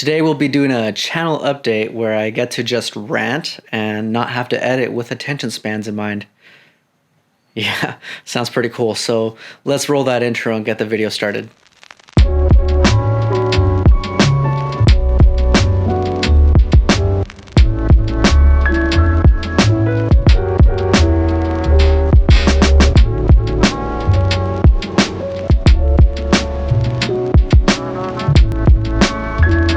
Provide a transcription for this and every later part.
Today we'll be doing a channel update where I get to just rant and not have to edit with attention spans in mind. Yeah, sounds pretty cool. So let's roll that intro and get the video started.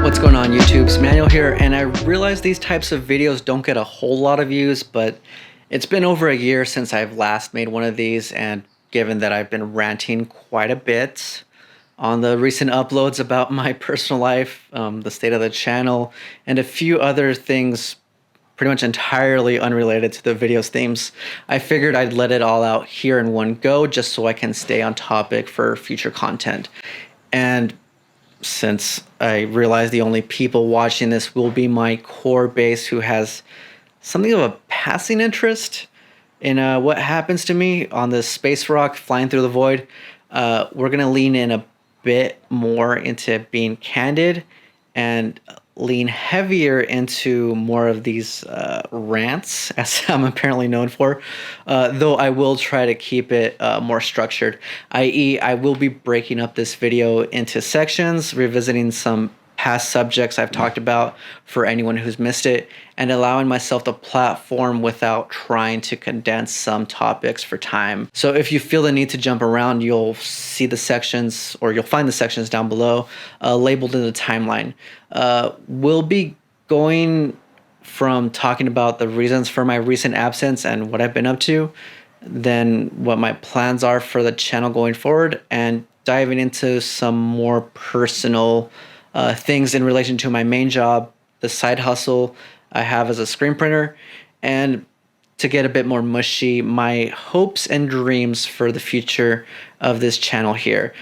What's going on YouTube? It's Manuel here, and I realize these types of videos don't get a whole lot of views, but it's been over a year since I've last made one of these, and given that I've been ranting quite a bit on the recent uploads about my personal life, the state of the channel, and a few other things pretty much entirely unrelated to the video's themes, I figured I'd let it all out here in one go just so I can stay on topic for future content. And since I realize the only people watching this will be my core base who has something of a passing interest in what happens to me on this space rock flying through the void, we're going to lean in a bit more into being candid and lean heavier into more of these rants, as I'm apparently known for, though I will try to keep it more structured, i.e. I will be breaking up this video into sections, revisiting some past subjects I've talked about for anyone who's missed it, and allowing myself the platform without trying to condense some topics for time. So if you feel the need to jump around, you'll see the sections, or you'll find the sections down below labeled in the timeline. We'll be going from talking about the reasons for my recent absence and what I've been up to, then what my plans are for the channel going forward, and diving into some more personal things in relation to my main job, the side hustle I have as a screen printer, and to get a bit more mushy, my hopes and dreams for the future of this channel here.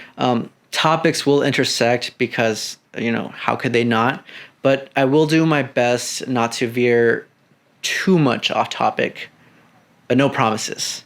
Topics will intersect because, you know, how could they not? But I will do my best not to veer too much off topic, but no promises.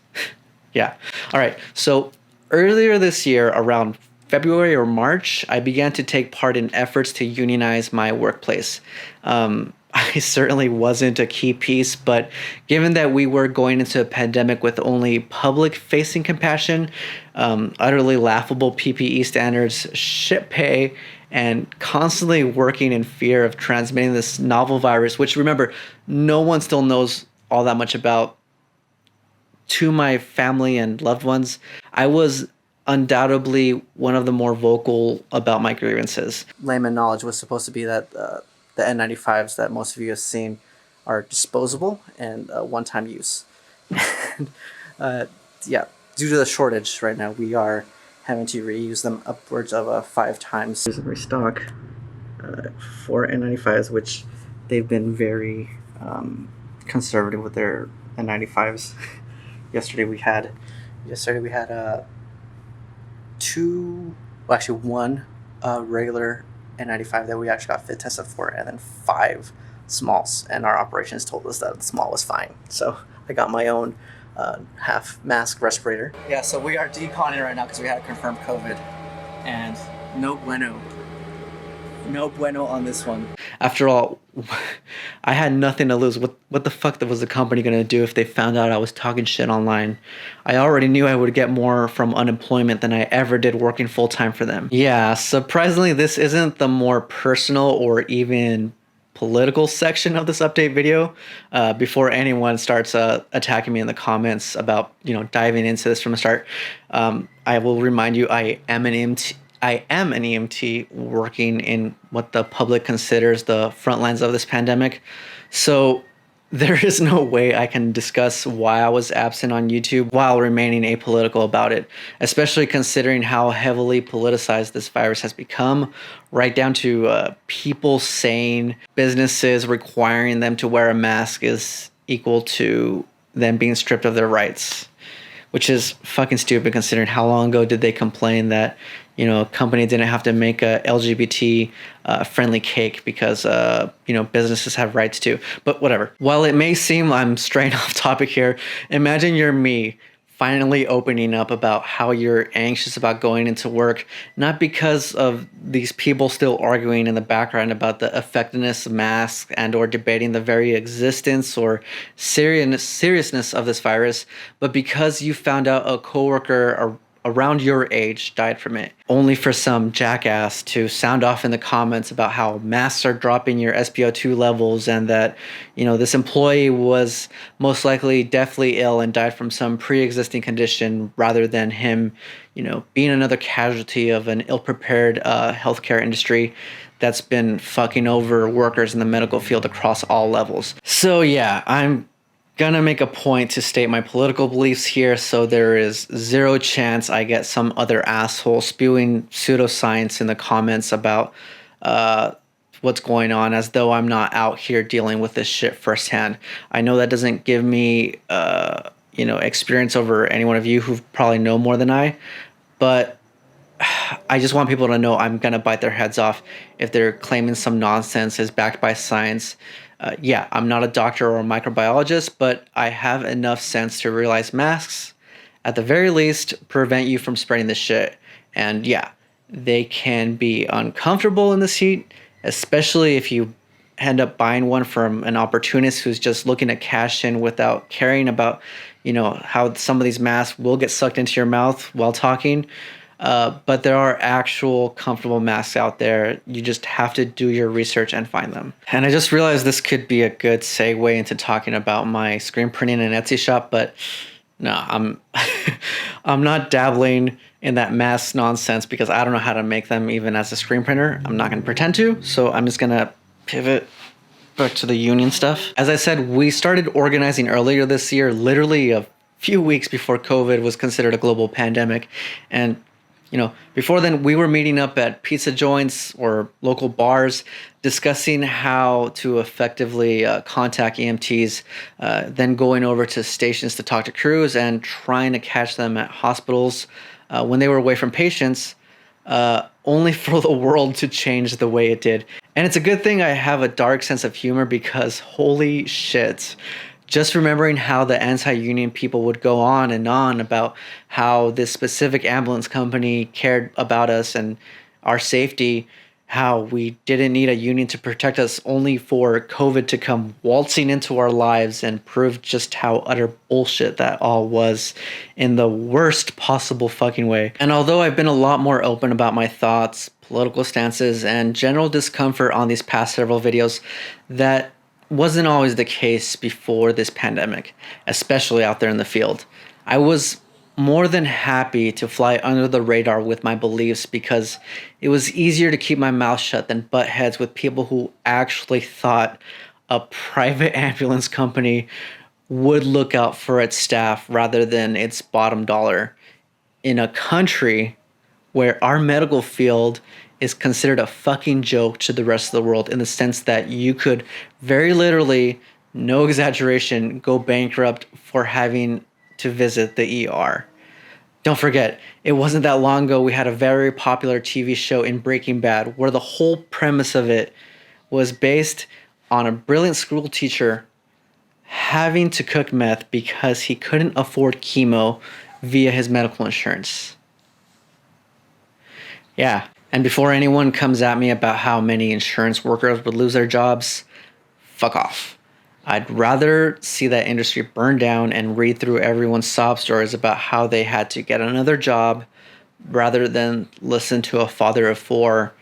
Yeah. All right. So earlier this year, around February or March, I began to take part in efforts to unionize my workplace. I certainly wasn't a key piece, but given that we were going into a pandemic with only public-facing compassion, utterly laughable PPE standards, shit pay, and constantly working in fear of transmitting this novel virus, which, remember, no one still knows all that much about, to my family and loved ones, I was undoubtedly one of the more vocal about my grievances. Layman knowledge was supposed to be that the N95s that most of you have seen are disposable and one-time use. Yeah, due to the shortage right now, we are having to reuse them upwards of 5 times. There's a restock for N95s, which they've been very conservative with their N95s. Yesterday we had one regular N95 that we actually got fit tested for, and then 5 smalls, and our operations told us that the small was fine. So I got my own half mask respirator. Yeah, so we are deconning right now because we had confirmed COVID, and no bueno. No bueno on this one. After all, I had nothing to lose. What the fuck was the company going to do if they found out I was talking shit online? I already knew I would get more from unemployment than I ever did working full-time for them. Yeah, surprisingly, this isn't the more personal or even political section of this update video. Before anyone starts attacking me in the comments about, you know, diving into this from the start, I will remind you I am an EMT working in what the public considers the front lines of this pandemic. So there is no way I can discuss why I was absent on YouTube while remaining apolitical about it, especially considering how heavily politicized this virus has become, right down to people saying businesses requiring them to wear a mask is equal to them being stripped of their rights, which is fucking stupid considering how long ago did they complain that, you know, a company didn't have to make a LGBT friendly cake because, you know, businesses have rights too. But whatever. While it may seem I'm straying off topic here, imagine you're me, finally opening up about how you're anxious about going into work, not because of these people still arguing in the background about the effectiveness of masks and or debating the very existence or seriousness of this virus, but because you found out a coworker around your age died from it, only for some jackass to sound off in the comments about how masks are dropping your SpO2 levels and that, this employee was most likely deathly ill and died from some pre-existing condition rather than him, being another casualty of an ill-prepared healthcare industry that's been fucking over workers in the medical field across all levels. So yeah, I'm gonna make a point to state my political beliefs here, so there is zero chance I get some other asshole spewing pseudoscience in the comments about what's going on, as though I'm not out here dealing with this shit firsthand. I know that doesn't give me experience over any one of you who probably know more than I, but I just want people to know I'm gonna bite their heads off if they're claiming some nonsense is backed by science. Yeah, I'm not a doctor or a microbiologist, but I have enough sense to realize masks, at the very least, prevent you from spreading the shit. And yeah, they can be uncomfortable in this heat, especially if you end up buying one from an opportunist who's just looking to cash in without caring about, how some of these masks will get sucked into your mouth while talking. But there are actual comfortable masks out there. You just have to do your research and find them. And I just realized this could be a good segue into talking about my screen printing and Etsy shop, but no, I'm I'm not dabbling in that mask nonsense because I don't know how to make them even as a screen printer. I'm not going to pretend to, so I'm just going to pivot back to the union stuff. As I said, we started organizing earlier this year, literally a few weeks before COVID was considered a global pandemic. And before then, we were meeting up at pizza joints or local bars, discussing how to effectively contact EMTs, then going over to stations to talk to crews and trying to catch them at hospitals when they were away from patients, only for the world to change the way it did. And it's a good thing I have a dark sense of humor because holy shit. Just remembering how the anti-union people would go on and on about how this specific ambulance company cared about us and our safety, how we didn't need a union to protect us, only for COVID to come waltzing into our lives and prove just how utter bullshit that all was in the worst possible fucking way. And although I've been a lot more open about my thoughts, political stances, and general discomfort on these past several videos, that wasn't always the case before this pandemic, especially out there in the field. I was more than happy to fly under the radar with my beliefs because it was easier to keep my mouth shut than butt heads with people who actually thought a private ambulance company would look out for its staff rather than its bottom dollar in a country where our medical field is considered a fucking joke to the rest of the world, in the sense that you could very literally, no exaggeration, go bankrupt for having to visit the ER. Don't forget, it wasn't that long ago we had a very popular TV show in Breaking Bad where the whole premise of it was based on a brilliant school teacher having to cook meth because he couldn't afford chemo via his medical insurance. Yeah. And before anyone comes at me about how many insurance workers would lose their jobs, fuck off. I'd rather see that industry burn down and read through everyone's sob stories about how they had to get another job rather than listen to a father of four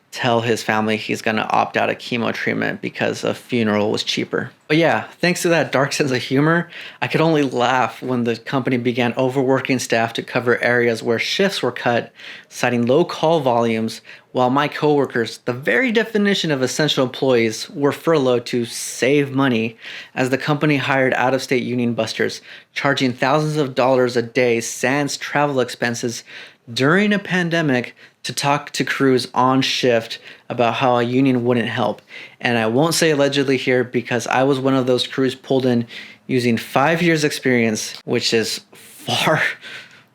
tell his family he's going to opt out of chemo treatment because a funeral was cheaper. But yeah, thanks to that dark sense of humor, I could only laugh when the company began overworking staff to cover areas where shifts were cut, citing low call volumes, while my coworkers, the very definition of essential employees, were furloughed to save money as the company hired out-of-state union busters, charging thousands of dollars a day sans travel expenses during a pandemic to talk to crews on shift about how a union wouldn't help. And I won't say allegedly here because I was one of those crews pulled in using 5 years experience, which is far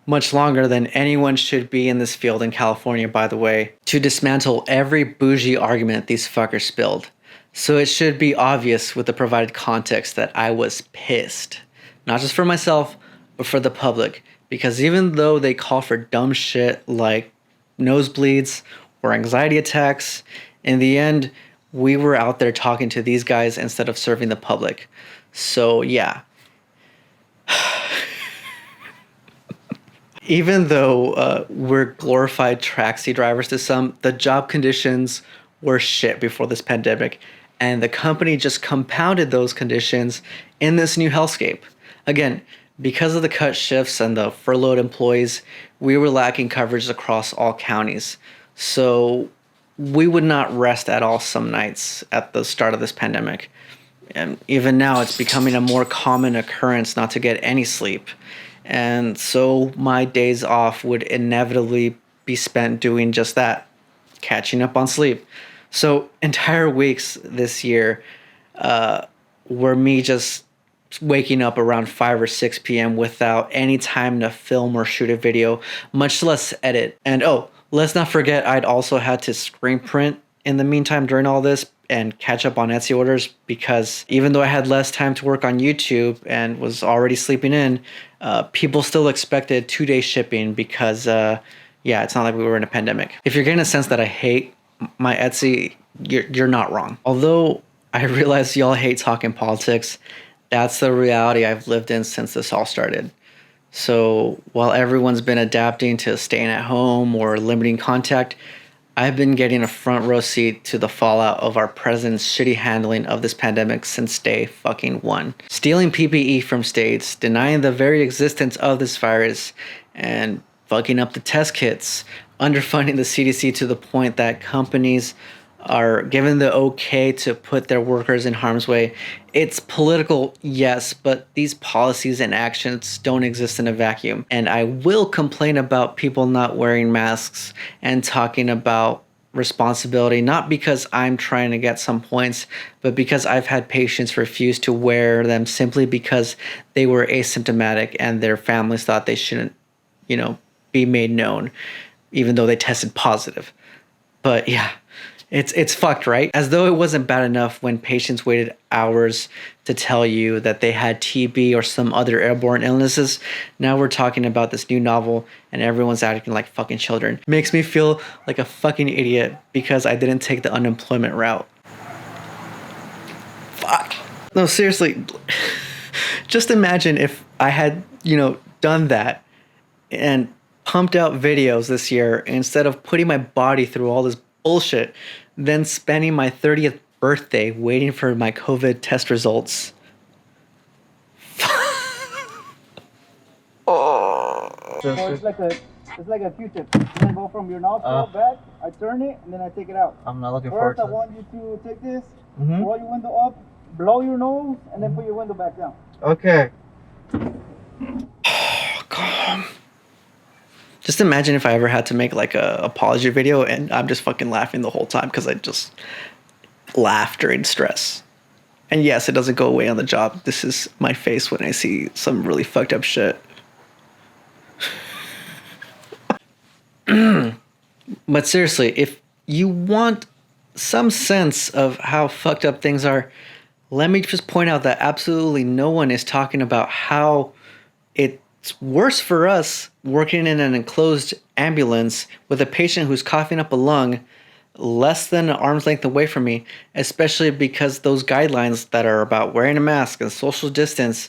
much longer than anyone should be in this field in California, by the way, to dismantle every bougie argument these fuckers spilled. So it should be obvious with the provided context that I was pissed. Not just for myself, but for the public. Because even though they call for dumb shit like nosebleeds or anxiety attacks, in the end, we were out there talking to these guys instead of serving the public. So, yeah. Even though we're glorified taxi drivers to some, the job conditions were shit before this pandemic. And the company just compounded those conditions in this new hellscape. Again, because of the cut shifts and the furloughed employees, we were lacking coverage across all counties. So we would not rest at all some nights at the start of this pandemic. And even now, it's becoming a more common occurrence not to get any sleep. And so my days off would inevitably be spent doing just that, catching up on sleep. So entire weeks this year were me just waking up around 5 or 6 p.m. without any time to film or shoot a video, much less edit. And oh, let's not forget I'd also had to screen print in the meantime during all this and catch up on Etsy orders, because even though I had less time to work on YouTube and was already sleeping in, people still expected 2-day shipping because, yeah, it's not like we were in a pandemic. If you're getting a sense that I hate my Etsy, you're not wrong. Although I realize y'all hate talking politics, that's the reality I've lived in since this all started. So while everyone's been adapting to staying at home or limiting contact, I've been getting a front row seat to the fallout of our president's shitty handling of this pandemic since day fucking one. Stealing PPE from states, denying the very existence of this virus, and fucking up the test kits, underfunding the CDC to the point that companies are given the okay to put their workers in harm's way. It's political, yes, but these policies and actions don't exist in a vacuum. And I will complain about people not wearing masks and talking about responsibility, not because I'm trying to get some points, but because I've had patients refuse to wear them simply because they were asymptomatic and their families thought they shouldn't, be made known, even though they tested positive. But yeah, it's fucked, right? As though it wasn't bad enough when patients waited hours to tell you that they had TB or some other airborne illnesses. Now we're talking about this new novel and everyone's acting like fucking children. Makes me feel like a fucking idiot because I didn't take the unemployment route. Fuck. No, seriously. Just imagine if I had, done that and pumped out videos this year instead of putting my body through all this bullshit, then spending my 30th birthday waiting for my COVID test results. So it's like a Q-tip. And then go from your nostril back. I turn it and then I take it out. I'm not looking forward First, to I want you to take this, roll your window up, blow your nose, and then put your window back down. Okay. God. Just imagine if I ever had to make like a apology video and I'm just fucking laughing the whole time because I just laugh during stress. And yes, it doesn't go away on the job. This is my face when I see some really fucked up shit. But seriously, if you want some sense of how fucked up things are, let me just point out that absolutely no one is talking about how it's worse for us working in an enclosed ambulance with a patient who's coughing up a lung less than an arm's length away from me, especially because those guidelines that are about wearing a mask and social distance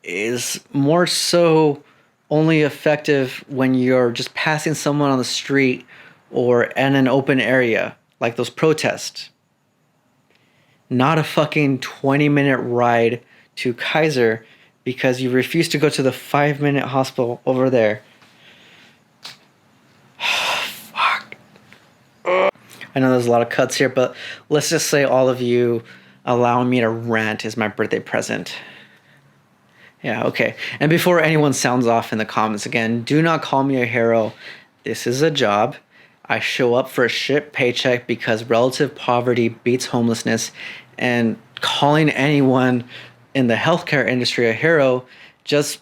is more so only effective when you're just passing someone on the street or in an open area, like those protests. Not a fucking 20-minute ride to Kaiser because you refuse to go to the 5-minute hospital over there. Fuck. I know there's a lot of cuts here, but let's just say all of you allowing me to rant is my birthday present. Yeah, okay. And before anyone sounds off in the comments again, do not call me a hero. This is a job. I show up for a shit paycheck because relative poverty beats homelessness, and calling anyone in the healthcare industry a hero just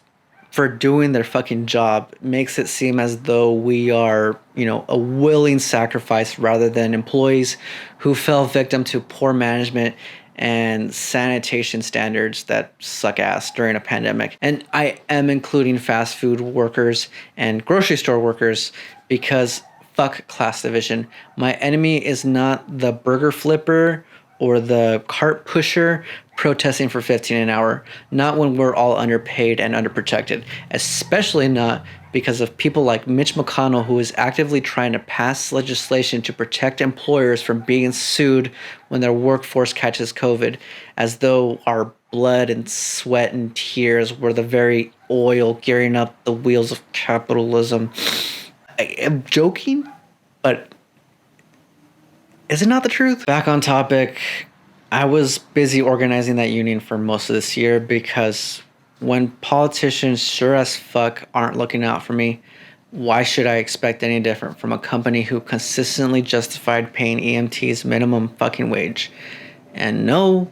for doing their fucking job makes it seem as though we are, a willing sacrifice rather than employees who fell victim to poor management and sanitation standards that suck ass during a pandemic. And I am including fast food workers and grocery store workers because fuck class division. My enemy is not the burger flipper or the cart pusher protesting for 15 an hour, not when we're all underpaid and underprotected, especially not because of people like Mitch McConnell, who is actively trying to pass legislation to protect employers from being sued when their workforce catches COVID, as though our blood and sweat and tears were the very oil gearing up the wheels of capitalism. I am joking, but is it not the truth? Back on topic, I was busy organizing that union for most of this year because when politicians sure as fuck aren't looking out for me, why should I expect any different from a company who consistently justified paying EMTs minimum fucking wage? And no,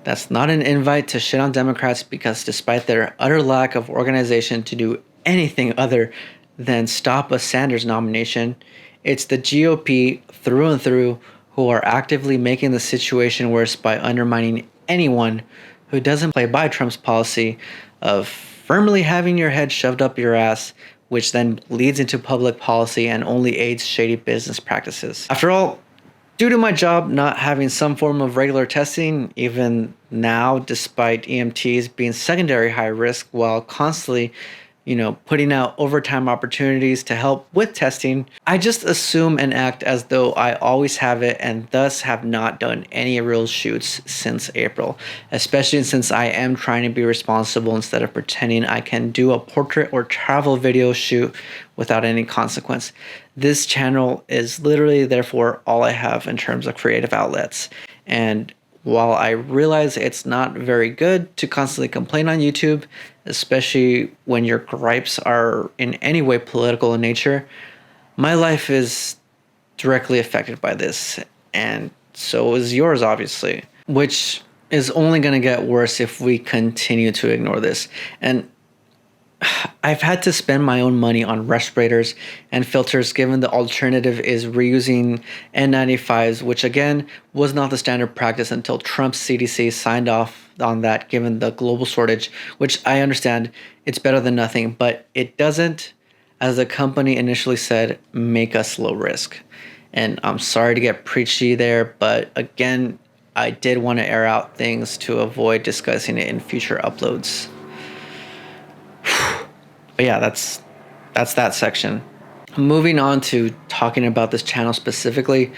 that's not an invite to shit on Democrats because despite their utter lack of organization to do anything other than stop a Sanders nomination, it's the GOP through and through who are actively making the situation worse by undermining anyone who doesn't play by Trump's policy of firmly having your head shoved up your ass, which then leads into public policy and only aids shady business practices. After all, due to my job not having some form of regular testing, even now, despite EMTs being secondary high risk while constantly putting out overtime opportunities to help with testing, I just assume and act as though I always have it and thus have not done any real shoots since April, especially since I am trying to be responsible instead of pretending I can do a portrait or travel video shoot without any consequence. This channel is literally therefore all I have in terms of creative outlets. And while I realize it's not very good to constantly complain on YouTube, especially when your gripes are in any way political in nature, my life is directly affected by this, and so is yours, obviously, which is only going to get worse if we continue to ignore this. And I've had to spend my own money on respirators and filters given the alternative is reusing N95s, which again was not the standard practice until Trump's CDC signed off on that given the global shortage, which I understand it's better than nothing, but it doesn't, as the company initially said, make us low risk. And I'm sorry to get preachy there, but again, I did want to air out things to avoid discussing it in future uploads. But yeah, that's that section. Moving on to talking about this channel specifically,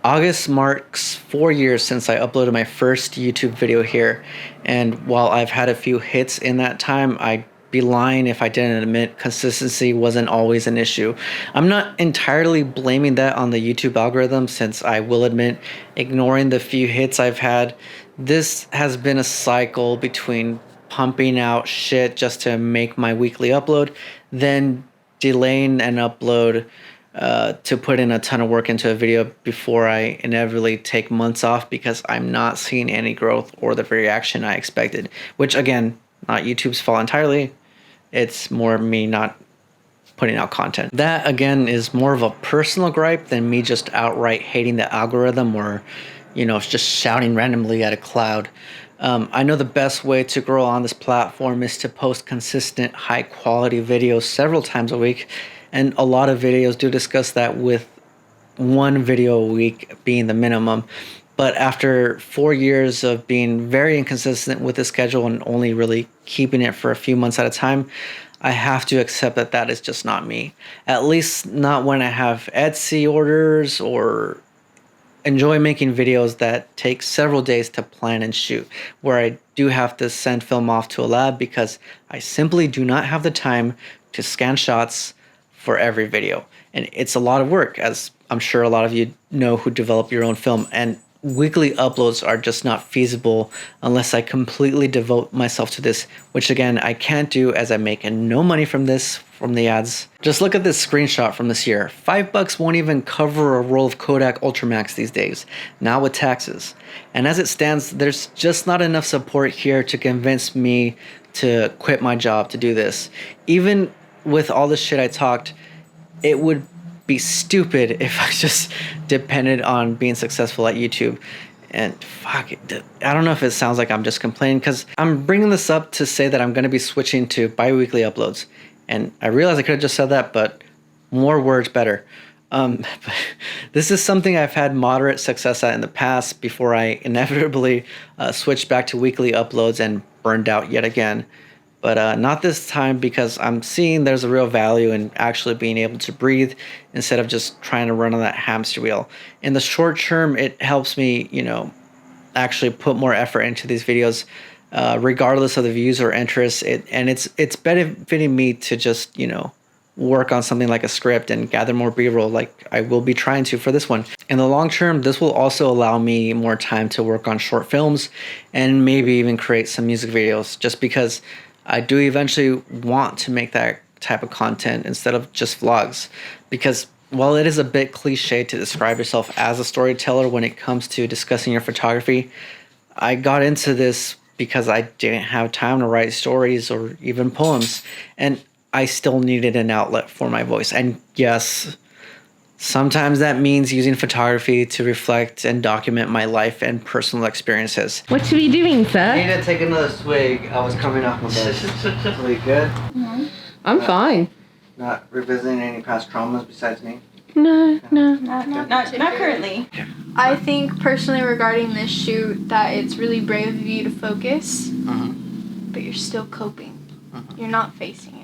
August marks 4 years since I uploaded my first YouTube video here, and while I've had a few hits in that time, I'd be lying if I didn't admit consistency wasn't always an issue. I'm not entirely blaming that on the YouTube algorithm, since I will admit, ignoring the few hits I've had, this has been a cycle between pumping out shit just to make my weekly upload, then delaying an upload to put in a ton of work into a video before I inevitably take months off because I'm not seeing any growth or the reaction I expected, which again, not YouTube's fault entirely. It's more me not putting out content. That again is more of a personal gripe than me just outright hating the algorithm or just shouting randomly at a cloud. I know the best way to grow on this platform is to post consistent, high-quality videos several times a week, and a lot of videos do discuss that, with one video a week being the minimum. But after 4 years of being very inconsistent with the schedule and only really keeping it for a few months at a time, I have to accept that that is just not me. At least not when I have Etsy orders or enjoy making videos that take several days to plan and shoot, where I do have to send film off to a lab because I simply do not have the time to scan shots for every video. And it's a lot of work, as I'm sure a lot of you know who develop your own film, and weekly uploads are just not feasible unless I completely devote myself to this, which again, I can't do as I make no money from this, from the ads. Just look at this screenshot from this year. $5 won't even cover a roll of Kodak Ultramax these days, now with taxes. And as it stands, there's just not enough support here to convince me to quit my job to do this. Even with all the shit I talked, it would be stupid if I just depended on being successful at YouTube. And fuck, I don't know if it sounds like I'm just complaining, because I'm bringing this up to say that I'm going to be switching to bi-weekly uploads. And I realize I could have just said that, but more words better. But this is something I've had moderate success at in the past before I inevitably switched back to weekly uploads and burned out yet again. But not this time, because I'm seeing there's a real value in actually being able to breathe instead of just trying to run on that hamster wheel. In the short term, it helps me, actually put more effort into these videos, regardless of the views or interests. It's benefiting me to just, work on something like a script and gather more B-roll like I will be trying to for this one. In the long term, this will also allow me more time to work on short films and maybe even create some music videos, just because I do eventually want to make that type of content instead of just vlogs. Because while it is a bit cliche to describe yourself as a storyteller when it comes to discussing your photography, I got into this because I didn't have time to write stories or even poems, and I still needed an outlet for my voice. And yes, sometimes that means using photography to reflect and document my life and personal experiences. What should we be doing, sir? I need to take another swig. I was coming off my bed. Are we good? Mm-hmm. I'm fine. Not revisiting any past traumas besides me? No. Not currently. I think personally regarding this shoot that it's really brave of you to focus, but you're still coping. You're not facing it.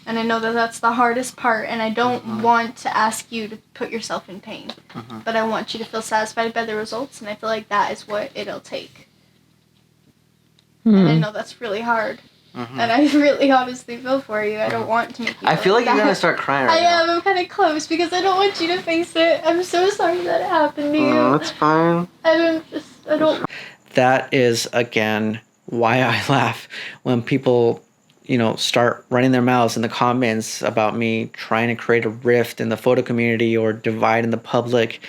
And I know that that's the hardest part, and I don't want to ask you to put yourself in pain, but I want you to feel satisfied by the results, and I feel like that is what it'll take. And I know that's really hard. And I really honestly feel for you. I don't want to make you I feel like you're going to start crying right now. I'm kind of close because I don't want you to face it. I'm so sorry that it happened to you. Oh, that's fine. I don't. That is, again, why I laugh when people, start running their mouths in the comments about me trying to create a rift in the photo community or divide in the public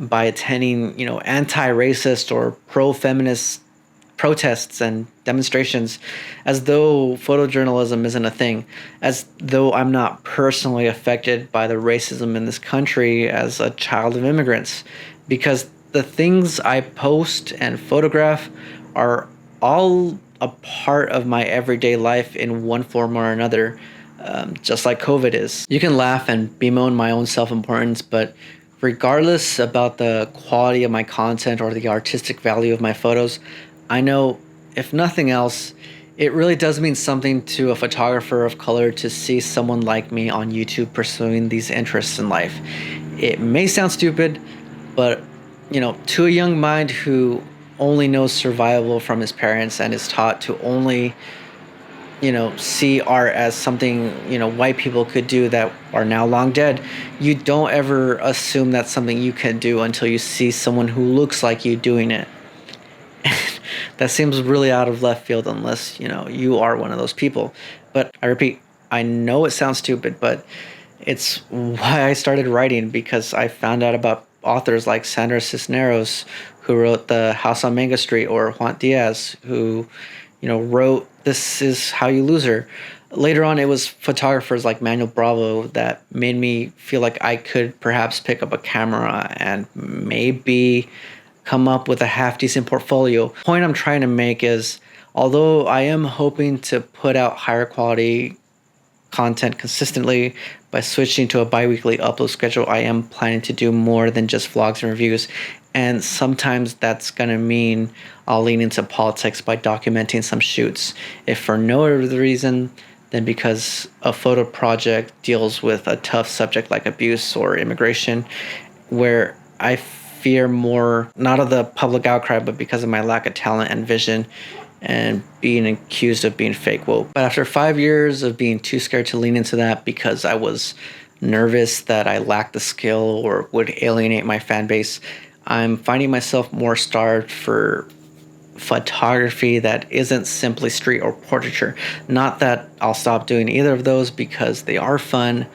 by attending, anti-racist or pro-feminist protests and demonstrations, as though photojournalism isn't a thing, as though I'm not personally affected by the racism in this country as a child of immigrants, because the things I post and photograph are all a part of my everyday life in one form or another, just like COVID is. You can laugh and bemoan my own self-importance, but regardless about the quality of my content or the artistic value of my photos, I know, if nothing else, it really does mean something to a photographer of color to see someone like me on YouTube pursuing these interests in life. It may sound stupid, but, to a young mind who only knows survival from his parents and is taught to only, see art as something, white people could do that are now long dead, you don't ever assume that's something you can do until you see someone who looks like you doing it. That seems really out of left field unless, you are one of those people. But I repeat, I know it sounds stupid, but it's why I started writing, because I found out about authors like Sandra Cisneros, who wrote The House on Mango Street, or Juan Diaz, who, wrote This Is How You Lose Her. Later on, it was photographers like Manuel Bravo that made me feel like I could perhaps pick up a camera and maybe come up with a half-decent portfolio. The point I'm trying to make is, although I am hoping to put out higher quality content consistently by switching to a bi-weekly upload schedule, I am planning to do more than just vlogs and reviews. And sometimes that's going to mean I'll lean into politics by documenting some shoots, if for no other reason than because a photo project deals with a tough subject like abuse or immigration, where I fear more, not of the public outcry, but because of my lack of talent and vision and being accused of being fake woke. But after 5 years of being too scared to lean into that because I was nervous that I lacked the skill or would alienate my fan base, I'm finding myself more starved for photography that isn't simply street or portraiture. Not that I'll stop doing either of those, because they are fun,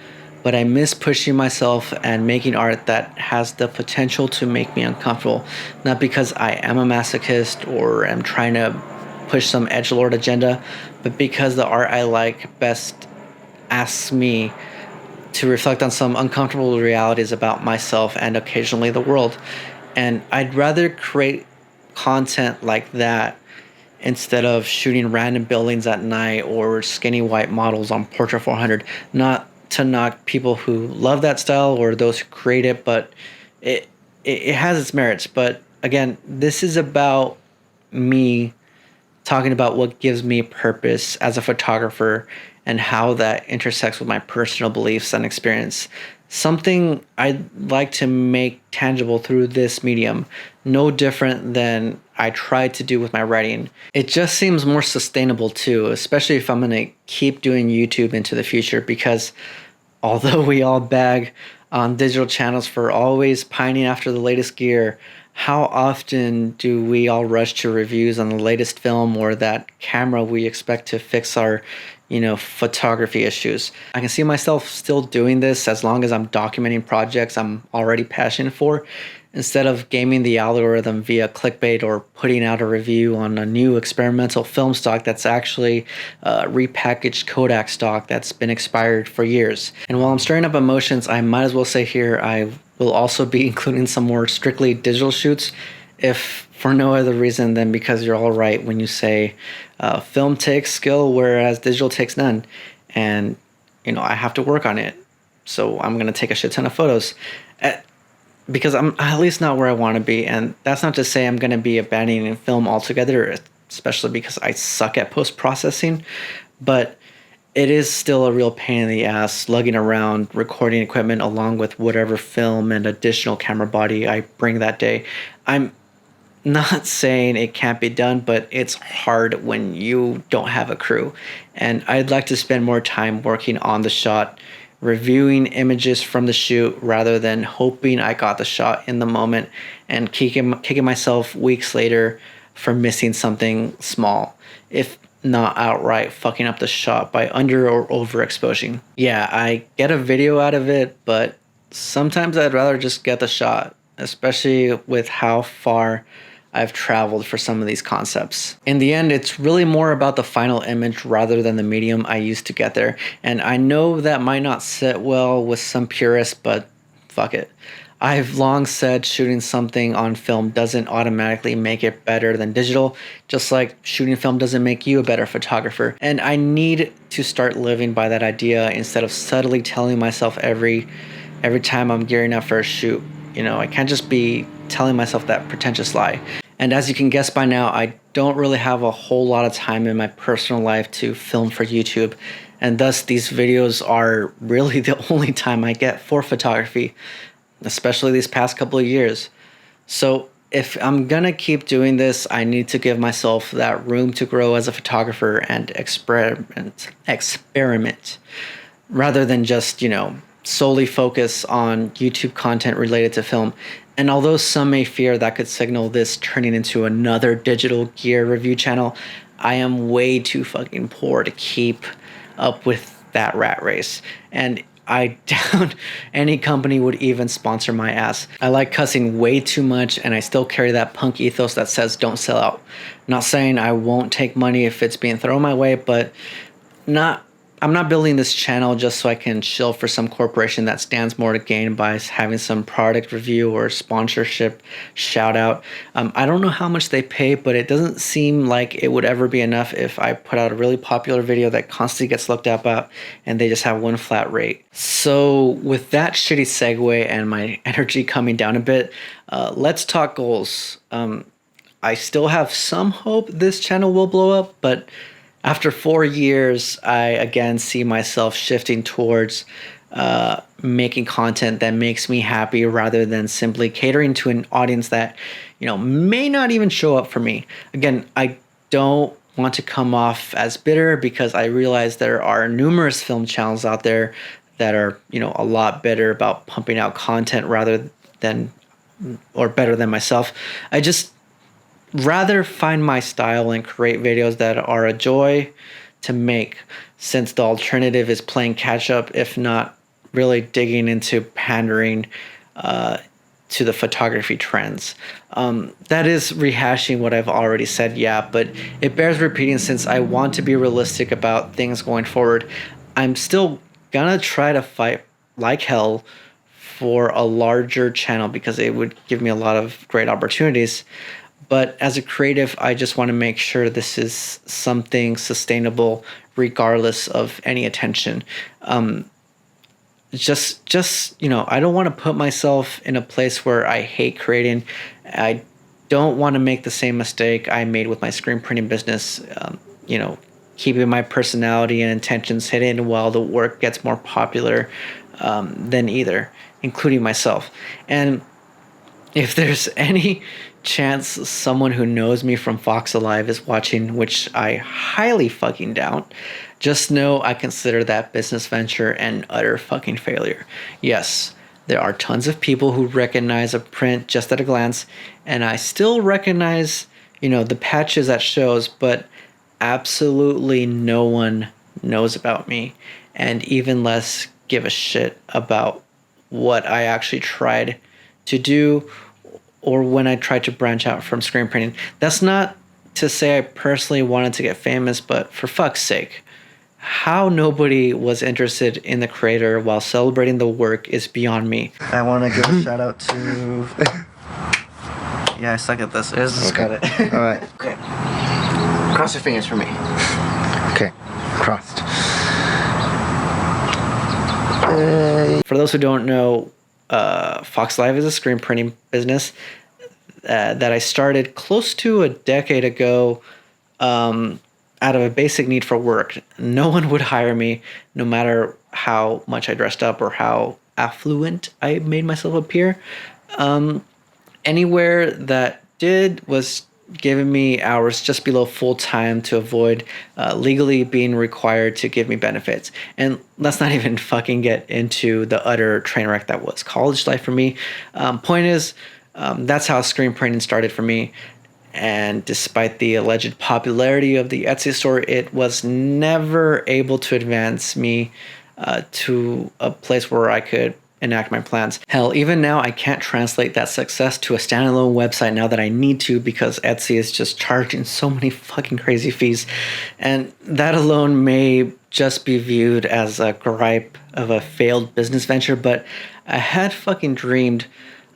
but I miss pushing myself and making art that has the potential to make me uncomfortable. Not because I am a masochist or am trying to push some edgelord agenda, but because the art I like best asks me to reflect on some uncomfortable realities about myself and occasionally the world. And I'd rather create content like that instead of shooting random buildings at night or skinny white models on Portra 400. Not to knock people who love that style or those who create it, but it has its merits. But again, this is about me talking about what gives me purpose as a photographer and how that intersects with my personal beliefs and experience. Something I'd like to make tangible through this medium, no different than I tried to do with my writing. It just seems more sustainable too, especially if I'm going to keep doing YouTube into the future, because although we all bag on digital channels for always pining after the latest gear, how often do we all rush to reviews on the latest film or that camera we expect to fix our, photography issues? I can see myself still doing this as long as I'm documenting projects I'm already passionate for, instead of gaming the algorithm via clickbait or putting out a review on a new experimental film stock that's actually repackaged Kodak stock that's been expired for years. And while I'm stirring up emotions, I might as well say here I will also be including some more strictly digital shoots, if for no other reason than because you're all right when you say film takes skill, whereas digital takes none. And, I have to work on it. So I'm going to take a shit ton of photos. Because I'm at least not where I want to be. And that's not to say I'm going to be abandoning film altogether, especially because I suck at post-processing. But it is still a real pain in the ass lugging around recording equipment along with whatever film and additional camera body I bring that day. I'm not saying it can't be done, but it's hard when you don't have a crew. And I'd like to spend more time working on the shot, reviewing images from the shoot rather than hoping I got the shot in the moment and kicking myself weeks later for missing something small, if not outright fucking up the shot by under or overexposing. Yeah, I get a video out of it, but sometimes I'd rather just get the shot, especially with how far I've traveled for some of these concepts. In the end, it's really more about the final image rather than the medium I used to get there. And I know that might not sit well with some purists, but fuck it. I've long said shooting something on film doesn't automatically make it better than digital, just like shooting film doesn't make you a better photographer. And I need to start living by that idea instead of subtly telling myself every time I'm gearing up for a shoot. I can't just be telling myself that pretentious lie. And as you can guess by now, I don't really have a whole lot of time in my personal life to film for YouTube. And thus these videos are really the only time I get for photography, especially these past couple of years. So if I'm gonna keep doing this, I need to give myself that room to grow as a photographer and experiment rather than just, solely focus on YouTube content related to film. And although some may fear that could signal this turning into another digital gear review channel, I am way too fucking poor to keep up with that rat race. And I doubt any company would even sponsor my ass. I like cussing way too much, and I still carry that punk ethos that says don't sell out. Not saying I won't take money if it's being thrown my way, but I'm not building this channel just so I can shill for some corporation that stands more to gain by having some product review or sponsorship shout out. I don't know how much they pay, but it doesn't seem like it would ever be enough if I put out a really popular video that constantly gets looked up at and they just have one flat rate. So with that shitty segue and my energy coming down a bit, let's talk goals. I still have some hope this channel will blow up, but after 4 years, I again see myself shifting towards making content that makes me happy rather than simply catering to an audience that, may not even show up for me. Again, I don't want to come off as bitter because I realize there are numerous film channels out there that are, a lot better about pumping out content rather than or better than myself. I just rather find my style and create videos that are a joy to make, since the alternative is playing catch up, if not really digging into pandering to the photography trends. That is rehashing what I've already said, yeah, but it bears repeating since I want to be realistic about things going forward. I'm still gonna try to fight like hell for a larger channel because it would give me a lot of great opportunities. But as a creative, I just want to make sure this is something sustainable regardless of any attention. Just I don't want to put myself in a place where I hate creating. I don't want to make the same mistake I made with my screen printing business, keeping my personality and intentions hidden while the work gets more popular than either, including myself. And if there's any chance someone who knows me from Fox Alive is watching, which I highly fucking doubt, just know I consider that business venture an utter fucking failure. Yes, there are tons of people who recognize a print just at a glance, and I still recognize, the patches at shows, but absolutely no one knows about me, and even less give a shit about what I actually tried to do or when I tried to branch out from screen printing. That's not to say I personally wanted to get famous, but for fuck's sake, how nobody was interested in the creator while celebrating the work is beyond me. I want to give a shout out to... Yeah, I suck at this. I just got it. All right. Okay. Cross your fingers for me. Okay. Crossed. For those who don't know, Fox Live is a screen printing business that I started close to a decade ago out of a basic need for work. No one would hire me, no matter how much I dressed up or how affluent I made myself appear. Anywhere that did was giving me hours just below full time to avoid legally being required to give me benefits. And let's not even fucking get into the utter train wreck that was college life for me. Point is, that's how screen printing started for me. And despite the alleged popularity of the Etsy store, it was never able to advance me to a place where I could enact my plans. Hell, even now I can't translate that success to a standalone website now that I need to, because Etsy is just charging so many fucking crazy fees. And that alone may just be viewed as a gripe of a failed business venture, but I had fucking dreamed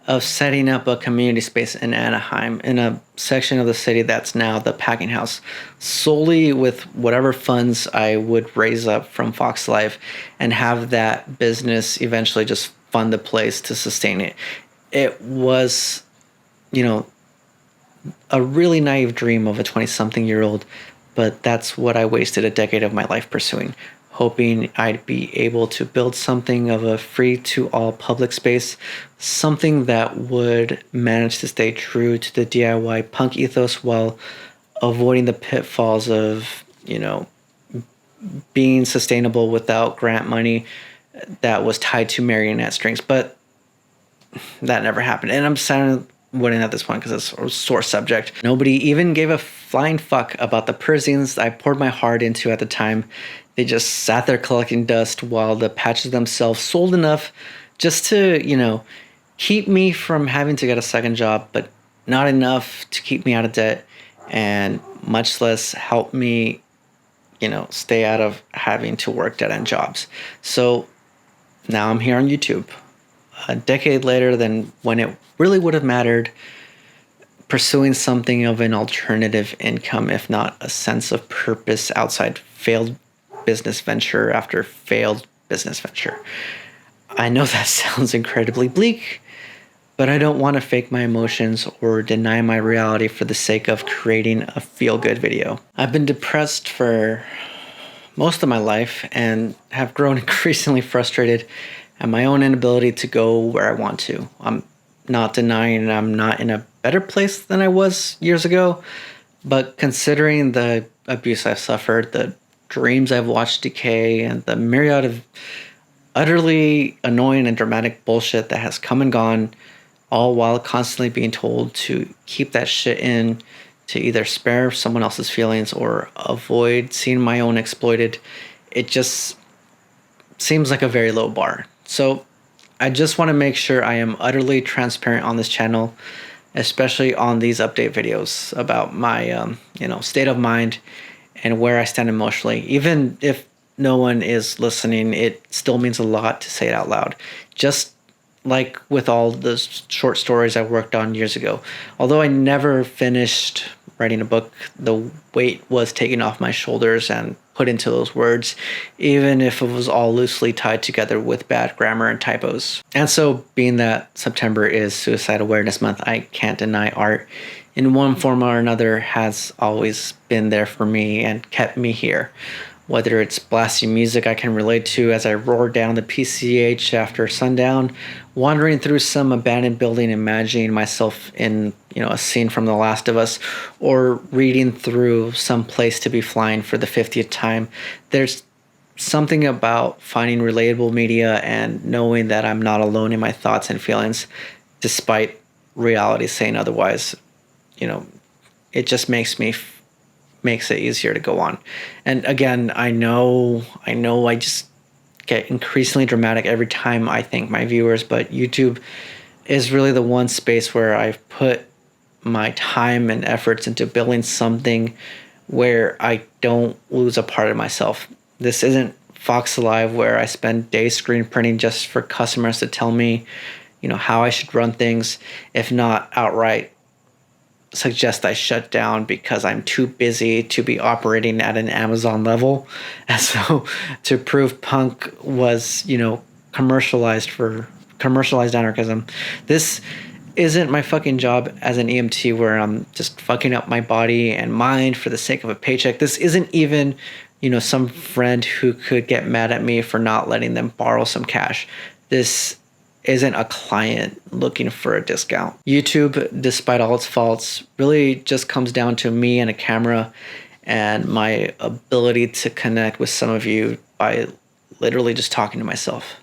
of setting up a community space in Anaheim in a section of the city that's now the Packing House, solely with whatever funds I would raise up from Fox Live, and have that business eventually just fund the place to sustain it. It was, a really naive dream of a 20-something-year-old, but that's what I wasted a decade of my life pursuing, hoping I'd be able to build something of a free-to-all public space, something that would manage to stay true to the DIY punk ethos while avoiding the pitfalls of, being sustainable without grant money that was tied to marionette strings. But that never happened. And I'm sounding wooden at this point because it's a sore subject. Nobody even gave a flying fuck about the piercings I poured my heart into at the time. They just sat there collecting dust while the patches themselves sold enough just to, keep me from having to get a second job, but not enough to keep me out of debt, and much less help me, stay out of having to work dead-end jobs. So now I'm here on YouTube, a decade later than when it really would have mattered, pursuing something of an alternative income, if not a sense of purpose outside failed business venture after failed business venture. I know that sounds incredibly bleak, but I don't want to fake my emotions or deny my reality for the sake of creating a feel-good video. I've been depressed for most of my life and have grown increasingly frustrated at my own inability to go where I want to. I'm not denying I'm not in a better place than I was years ago, but considering the abuse I've suffered, the dreams I've watched decay, and the myriad of utterly annoying and dramatic bullshit that has come and gone, all while constantly being told to keep that shit in, to either spare someone else's feelings or avoid seeing my own exploited, it just seems like a very low bar. So I just want to make sure I am utterly transparent on this channel, especially on these update videos about my state of mind and where I stand emotionally. Even if no one is listening, it still means a lot to say it out loud. Just like with all the short stories I worked on years ago. Although I never finished writing a book, the weight was taken off my shoulders and put into those words, even if it was all loosely tied together with bad grammar and typos. And so, being that September is Suicide Awareness Month, I can't deny art in one form or another has always been there for me and kept me here. Whether it's blasting music I can relate to as I roar down the PCH after sundown, wandering through some abandoned building, imagining myself in, a scene from The Last of Us, or reading through Some Place to Be Flying for the 50th time, there's something about finding relatable media and knowing that I'm not alone in my thoughts and feelings, despite reality saying otherwise. It just makes it easier to go on. And again, I know I just get increasingly dramatic every time I thank my viewers, but YouTube is really the one space where I've put my time and efforts into building something where I don't lose a part of myself. This isn't Fox Alive where I spend days screen printing just for customers to tell me, how I should run things, if not outright suggest I shut down because I'm too busy to be operating at an Amazon level. And so to prove punk was, commercialized anarchism, this isn't my fucking job as an EMT where I'm just fucking up my body and mind for the sake of a paycheck. This isn't even, some friend who could get mad at me for not letting them borrow some cash. This isn't a client looking for a discount. YouTube, despite all its faults, really just comes down to me and a camera and my ability to connect with some of you by literally just talking to myself.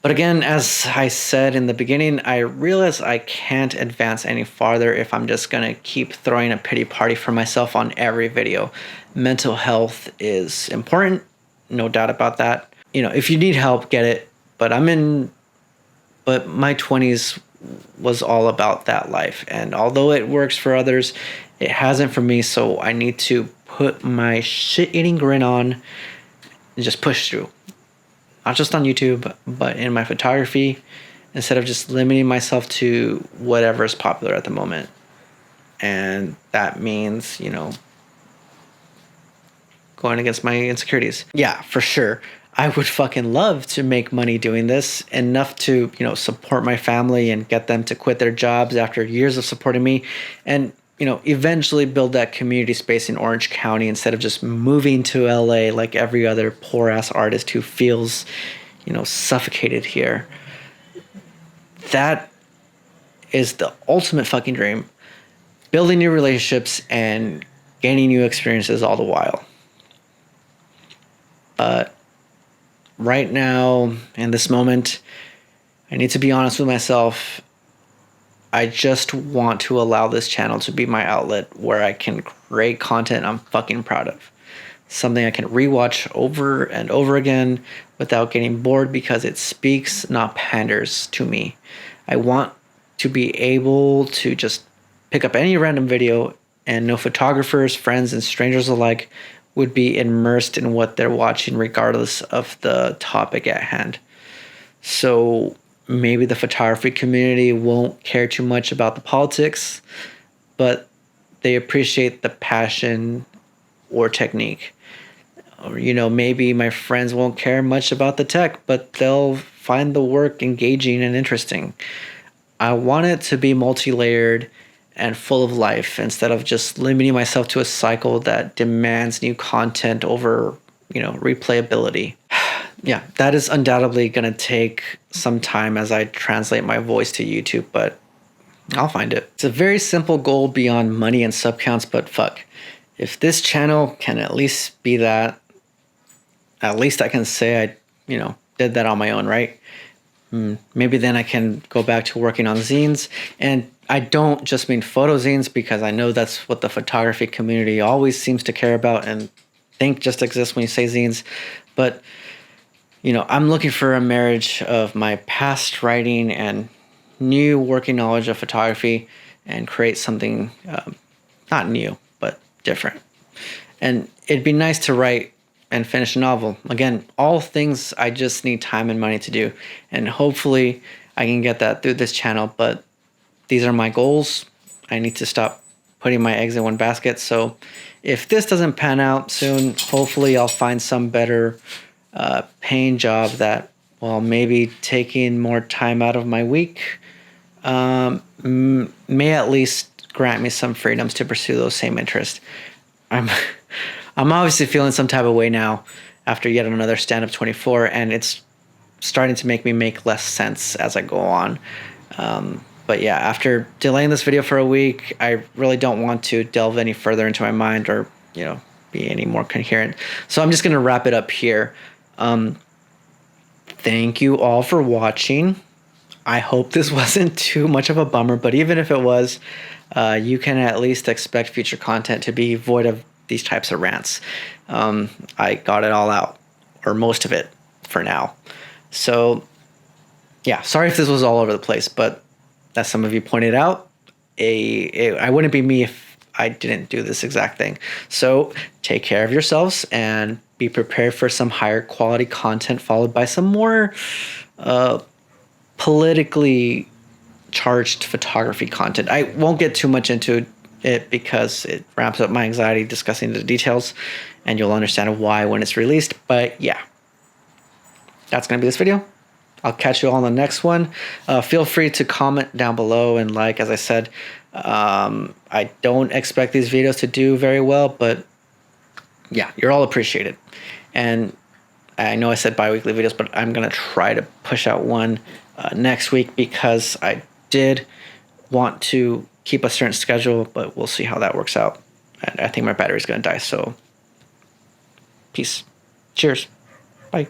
But again, as I said in the beginning, I realize I can't advance any farther if I'm just gonna keep throwing a pity party for myself on every video. Mental health is important, no doubt about that. If you need help, get it. But my 20s was all about that life. And although it works for others, it hasn't for me. So I need to put my shit-eating grin on and just push through. Not just on YouTube, but in my photography, instead of just limiting myself to whatever is popular at the moment. And that means, going against my insecurities. Yeah, for sure. I would fucking love to make money doing this, enough to, support my family and get them to quit their jobs after years of supporting me, and, eventually build that community space in Orange County instead of just moving to LA like every other poor ass artist who feels, suffocated here. That is the ultimate fucking dream. Building new relationships and gaining new experiences all the while. But right now, in this moment, I need to be honest with myself. I just want to allow this channel to be my outlet where I can create content I'm fucking proud of. Something I can rewatch over and over again without getting bored because it speaks, not panders to me. I want to be able to just pick up any random video and know photographers, friends, and strangers alike would be immersed in what they're watching regardless of the topic at hand. So maybe the photography community won't care too much about the politics, but they appreciate the passion or technique. Or, maybe my friends won't care much about the tech, but they'll find the work engaging and interesting. I want it to be multi-layered and full of life instead of just limiting myself to a cycle that demands new content over, replayability. Yeah, that is undoubtedly going to take some time as I translate my voice to YouTube, but I'll find it. It's a very simple goal beyond money and sub counts, but fuck. If this channel can at least be that, at least I can say I, did that on my own, right? Maybe then I can go back to working on zines. And I don't just mean photo zines, because I know that's what the photography community always seems to care about and think just exists when you say zines. But I'm looking for a marriage of my past writing and new working knowledge of photography and create something not new, but different. And it'd be nice to write and finish a novel. Again, all things I just need time and money to do. And hopefully I can get that through this channel. But these are my goals. I need to stop putting my eggs in one basket. So if this doesn't pan out soon, hopefully I'll find some better paying job that, well, maybe taking more time out of my week may at least grant me some freedoms to pursue those same interests. I'm obviously feeling some type of way now after yet another stand-up 24, and it's starting to make me make less sense as I go on. But yeah, after delaying this video for a week, I really don't want to delve any further into my mind or, be any more coherent. So I'm just going to wrap it up here. Thank you all for watching. I hope this wasn't too much of a bummer, but even if it was, you can at least expect future content to be void of these types of rants. I got it all out, or most of it for now. So yeah, sorry if this was all over the place, but as some of you pointed out, I wouldn't be me if I didn't do this exact thing. So take care of yourselves and be prepared for some higher quality content followed by some more politically charged photography content. I won't get too much into it because it ramps up my anxiety discussing the details, and you'll understand why when it's released. But yeah, that's going to be this video. I'll catch you all on the next one. Feel free to comment down below and like. As I said, I don't expect these videos to do very well, but yeah, you're all appreciated. And I know I said bi-weekly videos, but I'm going to try to push out one next week because I did want to keep a certain schedule, but we'll see how that works out. And I think my battery's going to die, so peace. Cheers. Bye.